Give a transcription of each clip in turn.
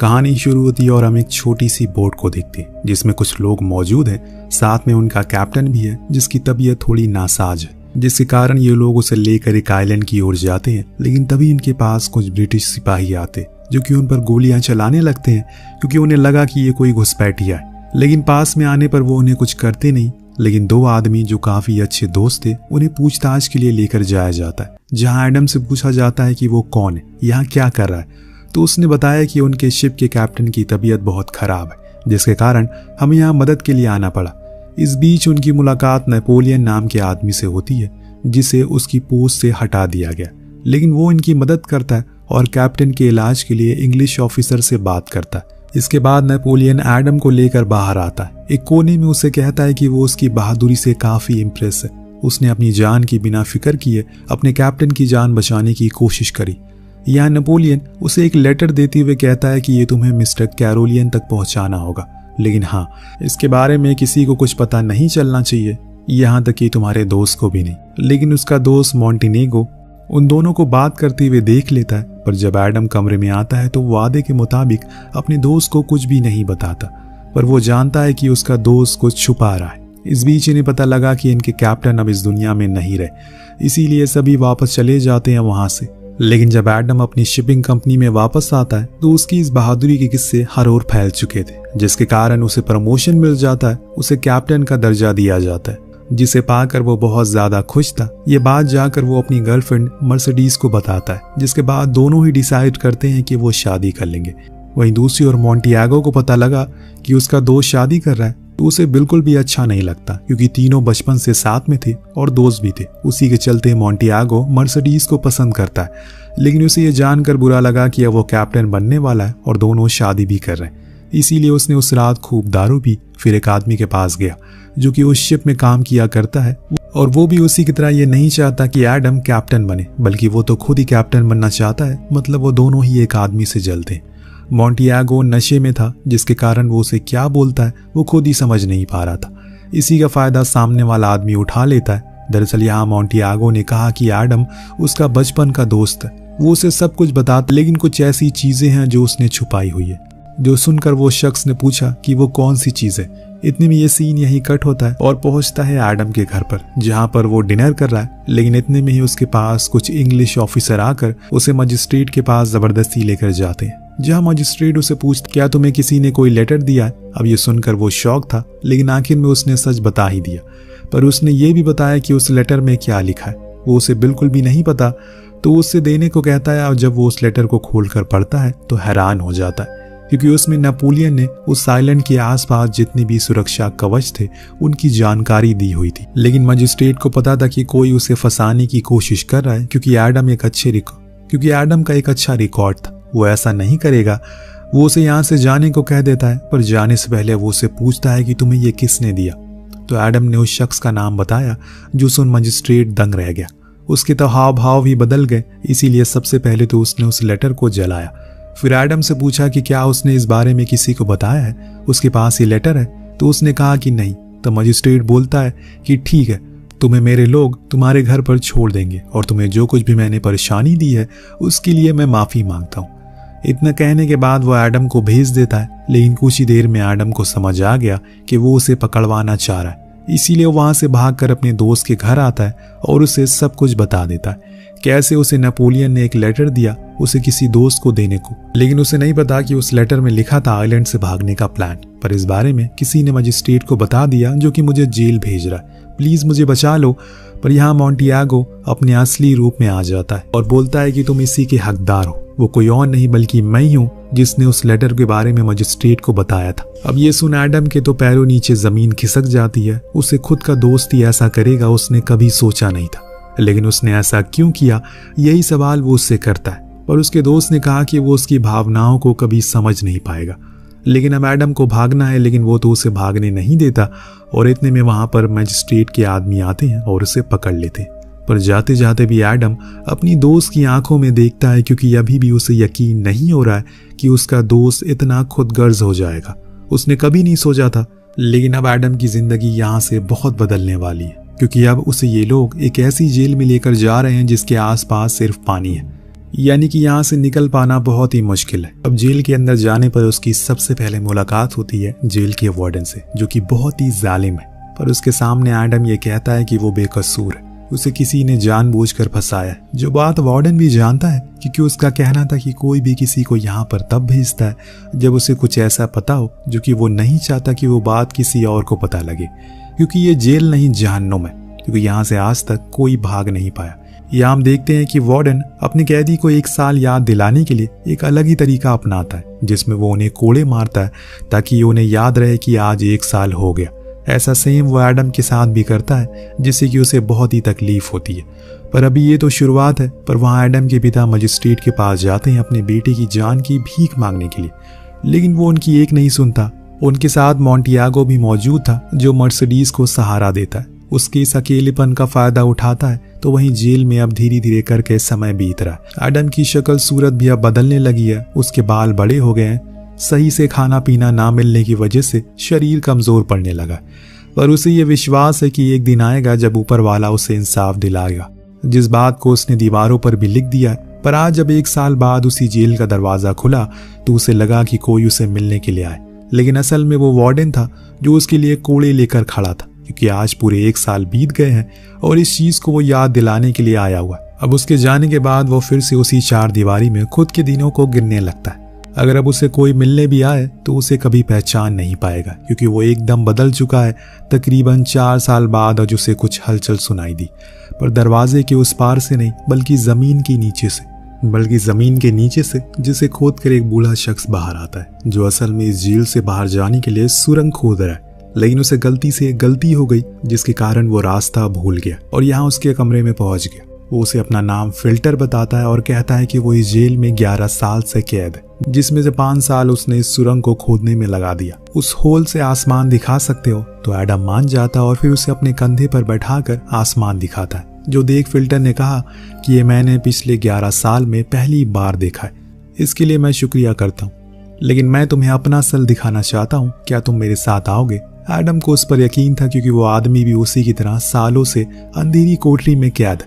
कहानी शुरू होती है और हम एक छोटी सी बोट को देखते हैं जिसमें कुछ लोग मौजूद हैं, साथ में उनका कैप्टन भी है जिसकी तबीयत थोड़ी नासाज है, जिसके कारण ये लोग उसे लेकर एक आइलैंड की ओर जाते हैं। लेकिन तभी इनके पास कुछ ब्रिटिश सिपाही आते जो कि उन पर गोलियां चलाने लगते हैं क्योंकि उन्हें लगा कि ये कोई घुसपैठिया है। लेकिन पास में आने पर वो उन्हें कुछ करते नहीं। लेकिन दो आदमी जो काफी अच्छे दोस्त थे उन्हें पूछताछ के लिए लेकर जाया जाता है, जहां एडम से पूछा जाता है कि वो कौन है, यहाँ क्या कर रहा है। तो उसने बताया कि उनके शिप के कैप्टन की तबीयत बहुत खराब है, जिसके कारण हमें यहाँ मदद के लिए आना पड़ा। इस बीच उनकी मुलाकात नेपोलियन नाम के आदमी से होती है जिसे उसकी पोस्ट से हटा दिया गया। लेकिन वो इनकी मदद करता है और कैप्टन के इलाज के लिए इंग्लिश ऑफिसर से बात करता है। इसके बाद नेपोलियन एडम को लेकर बाहर आता है। एक कोने में उसे कहता है कि वो उसकी बहादुरी से काफी इम्प्रेस है। उसने अपनी जान की बिना फिक्र किए अपने कैप्टन की जान बचाने की कोशिश करी। यहाँ नेपोलियन उसे एक लेटर देते हुए कहता है कि ये तुम्हें मिस्टर कैरोलियन तक पहुंचाना होगा, लेकिन हाँ, इसके बारे में किसी को कुछ पता नहीं चलना चाहिए, यहाँ तक कि तुम्हारे दोस्त को भी नहीं। लेकिन उसका दोस्त मॉन्टेनेगो उन दोनों को बात करते हुए देख लेता है, पर जब एडम कमरे में आता है तो वादे के मुताबिक अपने दोस्त को कुछ भी नहीं बताता, पर वो जानता है कि उसका दोस्त कुछ छुपा रहा है। इस बीच इन्हें पता लगा कि इनके कैप्टन अब इस दुनिया में नहीं रहे, इसीलिए सभी वापस चले जाते हैं वहां से। लेकिन जब एडम अपनी शिपिंग कंपनी में वापस आता है तो उसकी इस बहादुरी के किस्से हर ओर फैल चुके थे, जिसके कारण उसे प्रमोशन मिल जाता है। उसे कैप्टन का दर्जा दिया जाता है, जिसे पाकर वो बहुत ज्यादा खुश था। ये बात जाकर वो अपनी गर्लफ्रेंड मर्सिडीज को बताता है, जिसके बाद दोनों ही डिसाइड करते हैं कि वो शादी कर लेंगे। वहीं दूसरी ओर मोंटियागो को पता लगा कि उसका दोस्त शादी कर रहा है तो उसे बिल्कुल भी अच्छा नहीं लगता, क्योंकि तीनों बचपन से साथ में थे और दोस्त भी थे। उसी के चलते मोंटियागो मर्सिडीज को पसंद करता है, लेकिन उसे ये जानकर बुरा लगा कि अब वो कैप्टन बनने वाला है और दोनों शादी भी कर रहे हैं। इसीलिए उसने उस रात खूब दारू पी, फिर एक आदमी के पास गया जो कि उस शिप में काम किया करता है, और वो भी उसी की तरह ये नहीं चाहता कि एडम कैप्टन बने, बल्कि वो तो खुद ही कैप्टन बनना चाहता है। मतलब वो दोनों ही एक आदमी से जलते हैं। मोंटियागो नशे में था, जिसके कारण वो उसे क्या बोलता है वो खुद ही समझ नहीं पा रहा था। इसी का फायदा सामने वाला आदमी उठा लेता है। दरअसल यहाँ मोंटियागो ने कहा कि एडम उसका बचपन का दोस्त है। वो उसे सब कुछ बताता, लेकिन कुछ ऐसी चीजें हैं जो उसने छुपाई हुई है। जो सुनकर वो शख्स ने पूछा कि वो कौन सी चीज है। इतने में ये सीन यहीं कट होता है और पहुंचता है एडम के घर पर, जहां पर वो डिनर कर रहा है। लेकिन इतने में ही उसके पास कुछ इंग्लिश ऑफिसर आकर उसे मजिस्ट्रेट के पास जबरदस्ती लेकर जाते हैं, जहां मजिस्ट्रेट उसे पूछता, क्या तुम्हें किसी ने कोई लेटर दिया है? अब ये सुनकर वो शॉक था, लेकिन आखिर में उसने सच बता ही दिया। पर उसने ये भी बताया कि उस लेटर में क्या लिखा है वो उसे बिल्कुल भी नहीं पता। तो उससे देने को कहता है, और जब वो उस लेटर को खोलकर पढ़ता है तो हैरान हो जाता है, क्योंकि उसमें नेपोलियन ने उस आइलैंड के आसपास जितने भी सुरक्षा कवच थे उनकी जानकारी दी हुई थी। लेकिन मजिस्ट्रेट को पता था कि कोई उसे फंसाने की कोशिश कर रहा है, क्योंकि एडम का एक अच्छा रिकॉर्ड था। वो ऐसा नहीं करेगा। वो उसे यहाँ से जाने को कह देता है, पर जाने से पहले वो उसे पूछता है कि तुम्हें ये किसने दिया। तो एडम ने उस शख्स का नाम बताया, जो सुन मजिस्ट्रेट दंग रह गया। उसके तो हाव भाव भी बदल गए। इसीलिए सबसे पहले तो उसने उस लेटर को जलाया। फिर एडम से पूछा कि क्या उसने इस बारे में किसी को बताया है, उसके पास ये लेटर है। तो उसने कहा कि नहीं। तो मजिस्ट्रेट बोलता है कि ठीक है, तुम्हें मेरे लोग तुम्हारे घर पर छोड़ देंगे, और तुम्हें जो कुछ भी मैंने परेशानी दी है उसके लिए मैं माफी मांगता हूँ। इतना कहने के बाद वो एडम को भेज देता है। लेकिन कुछ ही देर में एडम को समझ आ गया कि वो उसे पकड़वाना चाह रहा है। इसीलिए वहां से भागकर अपने दोस्त के घर आता है और उसे सब कुछ बता देता है, कैसे उसे नेपोलियन ने एक लेटर दिया उसे किसी दोस्त को देने को। लेकिन उसे नहीं पता कि उस लेटर में लिखा था आइलैंड से भागने का प्लान। पर इस बारे में किसी ने मजिस्ट्रेट को बता दिया, जो कि मुझे जेल भेज रहा है, प्लीज मुझे बचा लो। पर यहाँ मोंटियागो अपने असली रूप में आ जाता है और बोलता है कि तुम इसी के हकदार हो। वो कोई और नहीं बल्कि मैं ही हूँ, जिसने उस लेटर के बारे में मजिस्ट्रेट को बताया था। अब ये सुन एडम के तो पैरों नीचे जमीन खिसक जाती है। उसे खुद का दोस्त ही ऐसा करेगा उसने कभी सोचा नहीं था। लेकिन उसने ऐसा क्यों किया, यही सवाल वो उससे करता है। पर उसके दोस्त ने कहा कि वो उसकी भावनाओं को कभी समझ नहीं पाएगा। लेकिन अब एडम को भागना है, लेकिन वो तो उसे भागने नहीं देता। और इतने में वहां पर मजिस्ट्रेट के आदमी आते हैं और उसे पकड़ लेते हैं। पर जाते जाते भी एडम अपनी दोस्त की आंखों में देखता है, क्योंकि अभी भी उसे यकीन नहीं हो रहा है कि उसका दोस्त इतना खुदगर्ज हो जाएगा। उसने कभी नहीं सोचा था। लेकिन अब एडम की जिंदगी यहाँ से बहुत बदलने वाली है, क्योंकि अब उसे ये लोग एक ऐसी जेल में लेकर जा रहे हैं जिसके आसपास सिर्फ पानी है। यानी कि यहाँ से निकल पाना बहुत ही मुश्किल है। अब जेल के अंदर जाने पर उसकी सबसे पहले मुलाकात होती है जेल के वार्डन से, जो कि बहुत ही जालिम है। पर उसके सामने एडम ये कहता है कि वो बेकसूर है, उसे किसी ने जानबूझकर फंसाया है। जो बात वार्डन भी जानता है, क्योंकि उसका कहना था कि कोई भी किसी को यहाँ पर तब भेजता है जब उसे कुछ ऐसा पता हो जो कि वो नहीं चाहता कि वो बात किसी और को पता लगे, क्योंकि ये जेल नहीं जहन्नुम है, क्योंकि यहाँ से आज तक कोई भाग नहीं पाया। यहाँ हम देखते हैं कि वार्डन अपने कैदी को 1 साल याद दिलाने के लिए एक अलग ही तरीका अपनाता है, जिसमें वो उन्हें कोड़े मारता है ताकि उन्हें याद रहे कि आज 1 साल हो गया। ऐसा सेम वो एडम के साथ भी करता है, जिससे कि उसे बहुत ही तकलीफ होती है। पर अभी ये तो शुरुआत है। पर वहाँ एडम के पिता मजिस्ट्रेट के पास जाते हैं अपने बेटे की जान की भीख मांगने के लिए, लेकिन वो उनकी एक नहीं सुनता। उनके साथ मॉन्टियागो भी मौजूद था, जो मर्सिडीज को सहारा देता है। उसके इस अकेलेपन का फायदा उठाता है। तो वहीं जेल में अब धीरे धीरे करके समय बीत रहा है। एडम की शक्ल सूरत भी अब बदलने लगी है, उसके बाल बड़े हो गए हैं। सही से खाना पीना ना मिलने की वजह से शरीर कमजोर पड़ने लगा। पर उसे ये विश्वास है कि एक दिन आएगा जब ऊपर वाला उसे इंसाफ दिलाएगा, जिस बात को उसने दीवारों पर भी लिख दिया। पर आज जब 1 साल बाद उसी जेल का दरवाजा खुला तो उसे लगा कि कोई उसे मिलने के लिए आए, लेकिन असल में वो वार्डन था जो उसके लिए कोड़े लेकर खड़ा था, क्योंकि आज पूरे 1 साल बीत गए हैं और इस चीज को वो याद दिलाने के लिए आया हुआ। अब उसके जाने के बाद वो फिर से उसी 4 दीवारी में खुद के दिनों को गिनने लगता है। अगर अब उसे कोई मिलने भी आए तो उसे कभी पहचान नहीं पाएगा, क्योंकि वो एकदम बदल चुका है। तकरीबन 4 साल बाद आज उसे कुछ हलचल सुनाई दी, पर दरवाजे के उस पार से नहीं, बल्कि जमीन के नीचे से जिसे खोद कर एक बूढ़ा शख्स बाहर आता है, जो असल में इस जेल से बाहर जाने के लिए सुरंग खोद रहा है। लेकिन उसे गलती हो गई, जिसके कारण वो रास्ता भूल गया और यहाँ उसके कमरे में पहुंच गया। वो उसे अपना नाम फिल्टर बताता है और कहता है कि वो इस जेल में 11 साल से कैद है, जिसमें से 5 साल उसने इस सुरंग को खोदने में लगा दिया। उस होल से आसमान दिखा सकते हो? तो एडम मान जाता और फिर उसे अपने कंधे पर बैठाकर आसमान दिखाता है, जो देख फिल्टर ने कहा कि ये मैंने पिछले 11 साल में पहली बार देखा है। इसके लिए मैं शुक्रिया करता हूँ, लेकिन मैं तुम्हें अपना असल दिखाना चाहता हूँ। क्या तुम मेरे साथ आओगे? एडम को उस पर यकीन था, क्योंकि वो आदमी भी उसी की तरह सालों से अंधेरी कोठरी में कैद,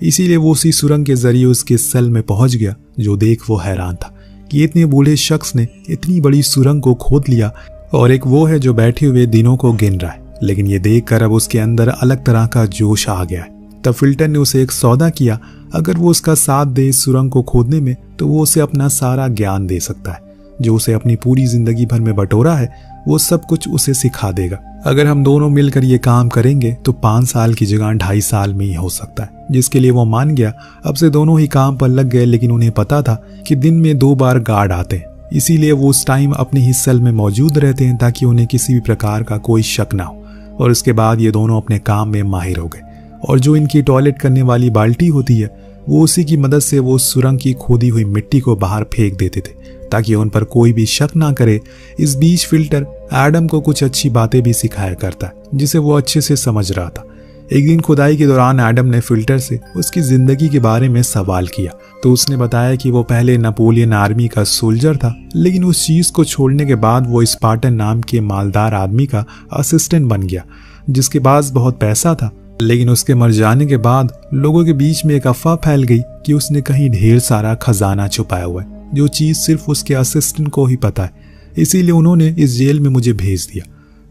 इसीलिए वो उसी सुरंग के जरिए उसके सेल में पहुंच गया। जो देख वो हैरान था कि इतने बूढ़े शख्स ने इतनी बड़ी सुरंग को खोद लिया, और एक वो है जो बैठे हुए दिनों को गिन रहा है। लेकिन ये देखकर अब उसके अंदर अलग तरह का जोश आ गया है। तब फिल्टर ने उसे एक सौदा किया, अगर वो उसका साथ दे इस सुरंग को खोदने में तो वो उसे अपना सारा ज्ञान दे सकता है, जो उसे अपनी पूरी जिंदगी भर में बटोरा है। वो सब कुछ उसे सिखा देगा। अगर हम दोनों मिलकर ये काम करेंगे तो 5 साल की जगह 2.5 साल में ही हो सकता है, जिसके लिए वो मान गया। अब से दोनों ही काम पर लग गए, लेकिन उन्हें पता था कि दिन में 2 बार गार्ड आते हैं, इसीलिए वो उस टाइम अपने ही सेल में मौजूद रहते हैं ताकि उन्हें किसी भी प्रकार का कोई शक ना हो। और उसके बाद ये दोनों अपने काम में माहिर हो गए, और जो इनकी टॉयलेट करने वाली बाल्टी होती है वो उसी की मदद से वो सुरंग की खोदी हुई मिट्टी को बाहर फेंक देते थे ताकि उन पर कोई भी शक ना करे। इस बीच फिल्टर एडम को कुछ अच्छी बातें भी सिखाया करता है, जिसे वो अच्छे से समझ रहा था। एक दिन खुदाई के दौरान एडम ने फिल्टर से उसकी जिंदगी के बारे में सवाल किया, तो उसने बताया कि वो पहले नेपोलियन आर्मी का सोल्जर था, लेकिन उस चीज को छोड़ने के बाद वो स्पार्टन नाम के मालदार आदमी का असिस्टेंट बन गया, जिसके पास बहुत पैसा था। लेकिन उसके मर जाने के बाद लोगों के बीच में एक अफवाह फैल गई कि उसने कहीं ढेर सारा खजाना छुपाया हुआ है, जो चीज सिर्फ उसके असिस्टेंट को ही पता है। इसीलिए उन्होंने इस जेल में मुझे भेज दिया।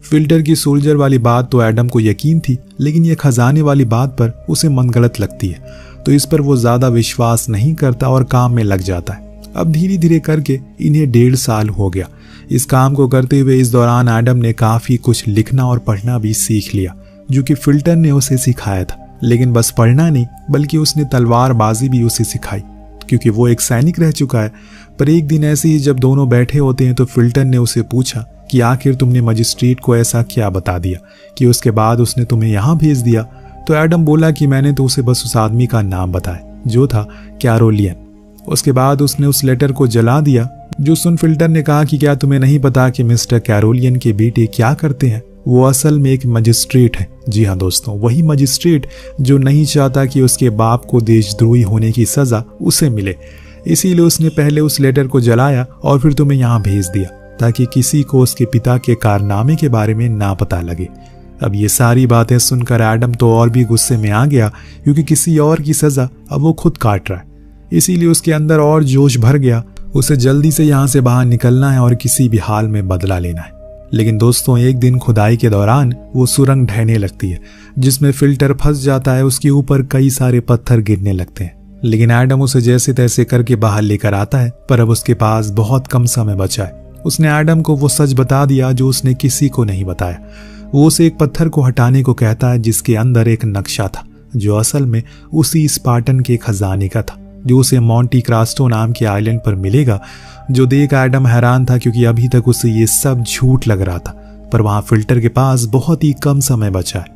फिल्टर की सोल्जर वाली बात तो एडम को यकीन थी, लेकिन ये खजाने वाली बात पर उसे मनगढ़ंत लगती है, तो इस पर वो ज्यादा विश्वास नहीं करता और काम में लग जाता है। अब धीरे धीरे करके इन्हें 1.5 साल हो गया इस काम को करते हुए। इस दौरान एडम ने काफी कुछ लिखना और पढ़ना भी सीख लिया, जो कि फिल्टर ने उसे सिखाया था। लेकिन बस पढ़ना नहीं, बल्कि उसने तलवारबाजी भी उसे सिखाई, क्योंकि वो एक सैनिक रह चुका है। पर एक दिन ऐसे ही जब दोनों बैठे होते हैं तो फिल्टर ने उसे पूछा कि आखिर तुमने मजिस्ट्रेट को ऐसा क्या बता दिया कि उसके बाद उसने तुम्हें यहाँ भेज दिया। तो एडम बोला कि मैंने तो उसे बस उस आदमी का नाम बताया, जो था कैरोलियन। उसके बाद उसने उस लेटर को जला दिया। जो सुन फिल्टर ने कहा कि क्या तुम्हें नहीं पता कि मिस्टर कैरोलियन के बेटे क्या करते हैं? वो असल में एक मजिस्ट्रेट है। जी हाँ दोस्तों, वही मजिस्ट्रेट जो नहीं चाहता कि उसके बाप को देशद्रोही होने की सजा उसे मिले। इसीलिए उसने पहले उस लेटर को जलाया और फिर तुम्हें यहाँ भेज दिया, ताकि किसी को उसके पिता के कारनामे के बारे में ना पता लगे। अब ये सारी बातें सुनकर एडम तो और भी गुस्से में आ गया, क्योंकि किसी और की सजा अब वो खुद काट रहा है। इसीलिए उसके अंदर और जोश भर गया। उसे जल्दी से यहाँ से बाहर निकलना है और किसी भी हाल में बदला लेना है। लेकिन दोस्तों, एक दिन खुदाई के दौरान वो सुरंग ढहने लगती है जिसमें फिल्टर फंस जाता है। उसके ऊपर कई सारे पत्थर गिरने लगते हैं, लेकिन एडम उसे जैसे तैसे करके बाहर लेकर आता है। पर अब उसके पास बहुत कम समय बचा है। उसने एडम को वो सच बता दिया जो उसने किसी को नहीं बताया। वो उसे एक पत्थर को हटाने को कहता है जिसके अंदर एक नक्शा था जो असल में उसी स्पार्टन के खजाने का था जो उसे मोंटी क्रास्टो नाम के आइलैंड पर मिलेगा। जो देख एडम हैरान था क्योंकि अभी तक उसे ये सब झूठ लग रहा था, पर वहां फिल्टर के पास बहुत ही कम समय बचा है।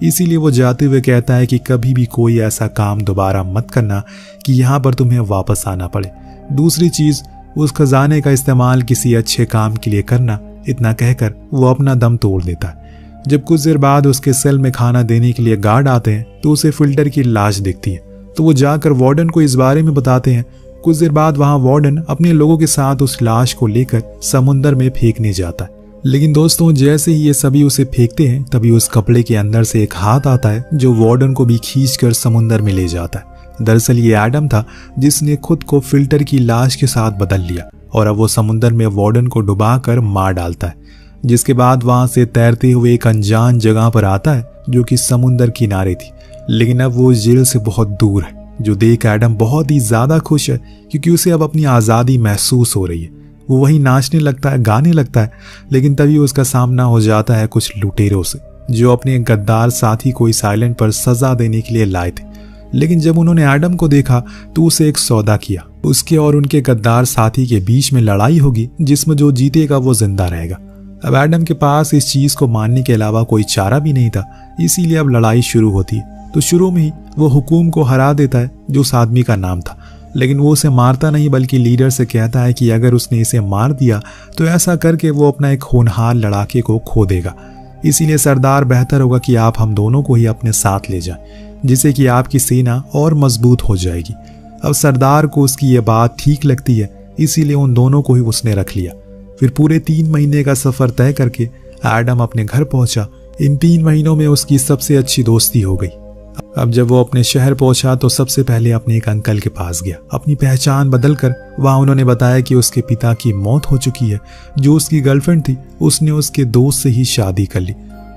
इसीलिए वो जाते हुए कहता है कि कभी भी कोई ऐसा काम दोबारा मत करना कि यहाँ पर तुम्हें वापस आना पड़े। दूसरी चीज, उस खजाने का इस्तेमाल किसी अच्छे काम के लिए करना। इतना कहकर वो अपना दम तोड़ देता है। जब कुछ देर बाद उसके सेल में खाना देने के लिए गार्ड आते हैं तो उसे फिल्टर की लाश दिखती है, तो वो जाकर वार्डन को इस बारे में बताते हैं। कुछ देर बाद वहां वार्डन अपने लोगों के साथ उस लाश को लेकर समुद्र में फेंकने जाता है। लेकिन दोस्तों, जैसे ही ये सभी उसे फेंकते हैं तभी उस कपड़े के अंदर से एक हाथ आता है जो वार्डन को भी खींचकर समुद्र में ले जाता है। दरअसल ये एडम था जिसने खुद को फिल्टर की लाश के साथ बदल लिया और अब वो समुद्र में वार्डन को डुबाकर मार डालता है। जिसके बाद वहां से तैरते हुए एक अनजान जगह पर आता है जो कि समुद्र किनारे थी, लेकिन अब वो जेल से बहुत दूर है। जो देख एडम बहुत ही ज्यादा खुश है क्योंकि उसे अब अपनी आज़ादी महसूस हो रही है। वो वहीं नाचने लगता है, गाने लगता है, लेकिन तभी उसका सामना हो जाता है कुछ लुटेरों से जो अपने गद्दार साथी को इस आइलैंड पर सजा देने के लिए लाए थे। लेकिन जब उन्होंने एडम को देखा तो उसे एक सौदा किया। उसके और उनके गद्दार साथी के बीच में लड़ाई होगी जिसमें जो जीतेगा वो जिंदा रहेगा। अब एडम के पास इस चीज को मानने के अलावा कोई चारा भी नहीं था, इसीलिए अब लड़ाई शुरू होती है। तो शुरू में ही वो हुकूम को हरा देता है जो उस आदमी का नाम था, लेकिन वो उसे मारता नहीं बल्कि लीडर से कहता है कि अगर उसने इसे मार दिया तो ऐसा करके वो अपना एक होनहार लड़ाके को खो देगा। इसीलिए सरदार, बेहतर होगा कि आप हम दोनों को ही अपने साथ ले जाएं, जिससे कि आपकी सेना और मजबूत हो जाएगी। अब सरदार को उसकी ये बात ठीक लगती है, इसीलिए उन दोनों को ही उसने रख लिया। फिर पूरे 3 महीने का सफर तय करके एडम अपने घर पहुंचा। इन 3 महीनों में उसकी सबसे अच्छी दोस्ती हो गई। अब जब वो अपने शहर पहुंचा तो सबसे पहले अपने एक अंकल के पास गया। अपनी पहचान बदलकर वहां उन्होंने बताया कि उसके पिता की मौत हो चुकी है। जो उसकी गर्लफ्रेंड थी उसने उसके दोस्त से ही शादी कर ली।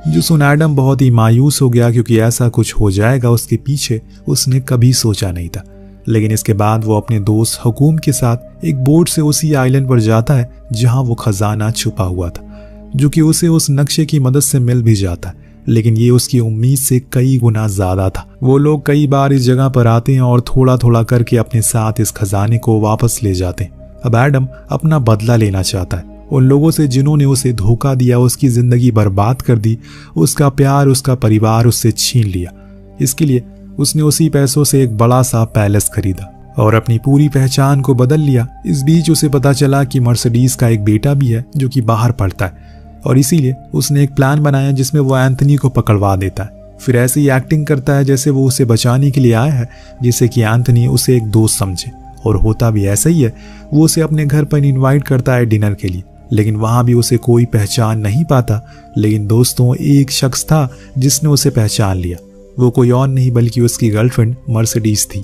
जो सुन एडम बहुत ही मायूस हो गया क्योंकि ऐसा कुछ हो जाएगा उसके पीछे उसने कभी सोचा नहीं था। लेकिन इसके बाद वो अपने दोस्त हुकूम के साथ एक बोट से उसी आइलैंड पर जाता है जहां वो खजाना छुपा हुआ था, जो कि उसे उस नक्शे की मदद से मिल भी जाता है। लेकिन ये उसकी उम्मीद से कई गुना ज्यादा था। वो लोग कई बार इस जगह पर आते हैं और थोड़ा थोड़ा करके अपने साथ इस खजाने को वापस ले जाते हैं। अब एडम अपना बदला लेना चाहता है उन लोगों से जिन्होंने उसे धोखा दिया, उसकी जिंदगी बर्बाद कर दी, उसका प्यार, उसका परिवार उससे छीन लिया। इसके लिए उसने उसी पैसों से एक बड़ा सा पैलेस खरीदा और अपनी पूरी पहचान को बदल लिया। इस बीच उसे पता चला कि मर्सिडीज का एक बेटा भी है जो कि बाहर पढ़ता है और इसीलिए उसने एक प्लान बनाया जिसमें वो एंथनी को पकड़वा देता है। फिर ऐसे ही एक्टिंग करता है जैसे वो उसे बचाने के लिए आया है, जिससे कि एंथनी उसे एक दोस्त समझे। और होता भी ऐसा ही है। वो उसे अपने घर पर इनवाइट करता है डिनर के लिए, लेकिन वहां भी उसे कोई पहचान नहीं पाता। लेकिन दोस्तों, एक शख्स था जिसने उसे पहचान लिया। वो कोई और नहीं बल्कि उसकी गर्लफ्रेंड मर्सिडीज थी,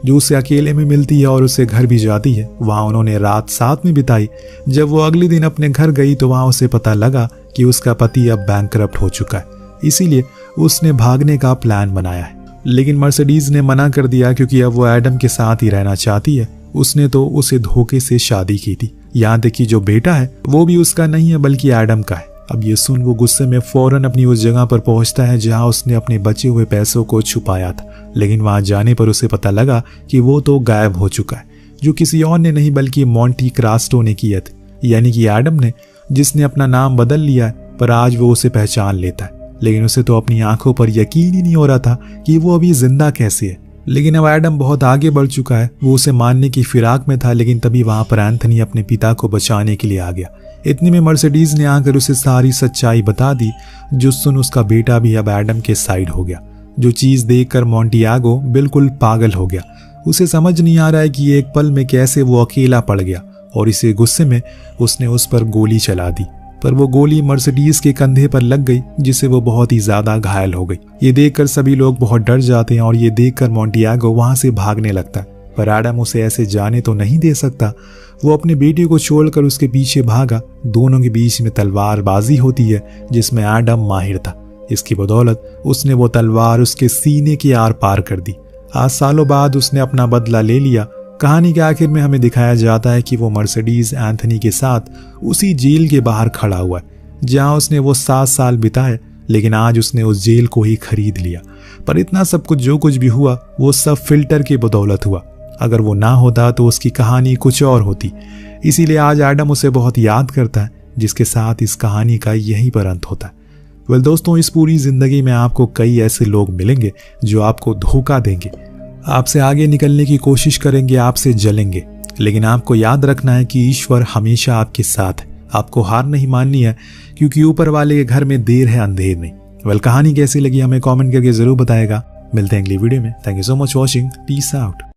जो उसे अकेले में मिलती है और उसे घर भी जाती है। वहां उन्होंने रात साथ में बिताई। जब वो अगले दिन अपने घर गई तो वहां उसे पता लगा कि उसका पति अब बैंकरप्ट हो चुका है, इसीलिए उसने भागने का प्लान बनाया है। लेकिन मर्सिडीज ने मना कर दिया क्योंकि अब वो एडम के साथ ही रहना चाहती है। उसने तो उसे धोखे से शादी की थी। यहाँ तक कि जो बेटा है वो भी उसका नहीं है बल्कि एडम का है। अब ये सुन वो गुस्से में फौरन अपनी उस जगह पर पहुंचता है जहां उसने अपने बचे हुए पैसों को छुपाया था। लेकिन वहां जाने पर उसे पता लगा कि वो तो गायब हो चुका है, जो किसी और ने नहीं बल्कि मोंटी क्रास्टो ने किया था, यानी कि एडम ने, जिसने अपना नाम बदल लिया है। पर आज वो उसे पहचान लेता है, लेकिन उसे तो अपनी आंखों पर यकीन ही नहीं हो रहा था कि वो अभी जिंदा कैसे है। लेकिन अब एडम बहुत आगे बढ़ चुका है। वो उसे मारने की फिराक में था, लेकिन तभी वहां पर एंथनी अपने पिता को बचाने के लिए आ गया। इतने में मर्सिडीज ने आकर उसे सारी सच्चाई बता दी, जो सुन उसका बेटा भी अब एडम के साइड हो गया। जो चीज देखकर मोंटियागो बिल्कुल पागल हो गया। उसे समझ नहीं आ रहा है कि एक पल में कैसे वो अकेला पड़ गया, और इसे गुस्से में उसने उस पर गोली चला दी। पर वो गोली मर्सिडीज के कंधे पर लग गई, जिससे वो बहुत ही ज्यादा घायल हो गई। ये देखकर सभी लोग बहुत डर जाते हैं और ये देखकर मोंटियागो वहां से भागने लगता है। पर एडम उसे ऐसे जाने तो नहीं दे सकता। वो अपने बेटे को छोड़कर उसके पीछे भागा। दोनों के बीच में तलवारबाजी होती है जिसमें एडम माहिर था। इसकी बदौलत उसने वो तलवार उसके सीने के आर पार कर दी। आज सालों बाद उसने अपना बदला ले लिया। कहानी के आखिर में हमें दिखाया जाता है कि वो मर्सिडीज एंथनी के साथ उसी जेल के बाहर खड़ा हुआ है जहां उसने वो 7 साल बिताए, लेकिन आज उसने उस जेल को ही खरीद लिया। पर इतना सब कुछ जो कुछ भी हुआ वो सब फिल्टर की बदौलत हुआ। अगर वो ना होता तो उसकी कहानी कुछ और होती। इसीलिए आज एडम उसे बहुत याद करता है, जिसके साथ इस कहानी का यहीं पर अंत होता है। वेल दोस्तों, इस पूरी जिंदगी में आपको कई ऐसे लोग मिलेंगे जो आपको धोखा देंगे, आपसे आगे निकलने की कोशिश करेंगे, आपसे जलेंगे, लेकिन आपको याद रखना है कि ईश्वर हमेशा आपके साथ है। आपको हार नहीं माननी है, क्योंकि ऊपर वाले के घर में देर है अंधेर नहीं। वेल कहानी कैसी लगी हमें कमेंट करके जरूर बताएगा। मिलते हैं अगली वीडियो में। Thank you so much watching. Peace out.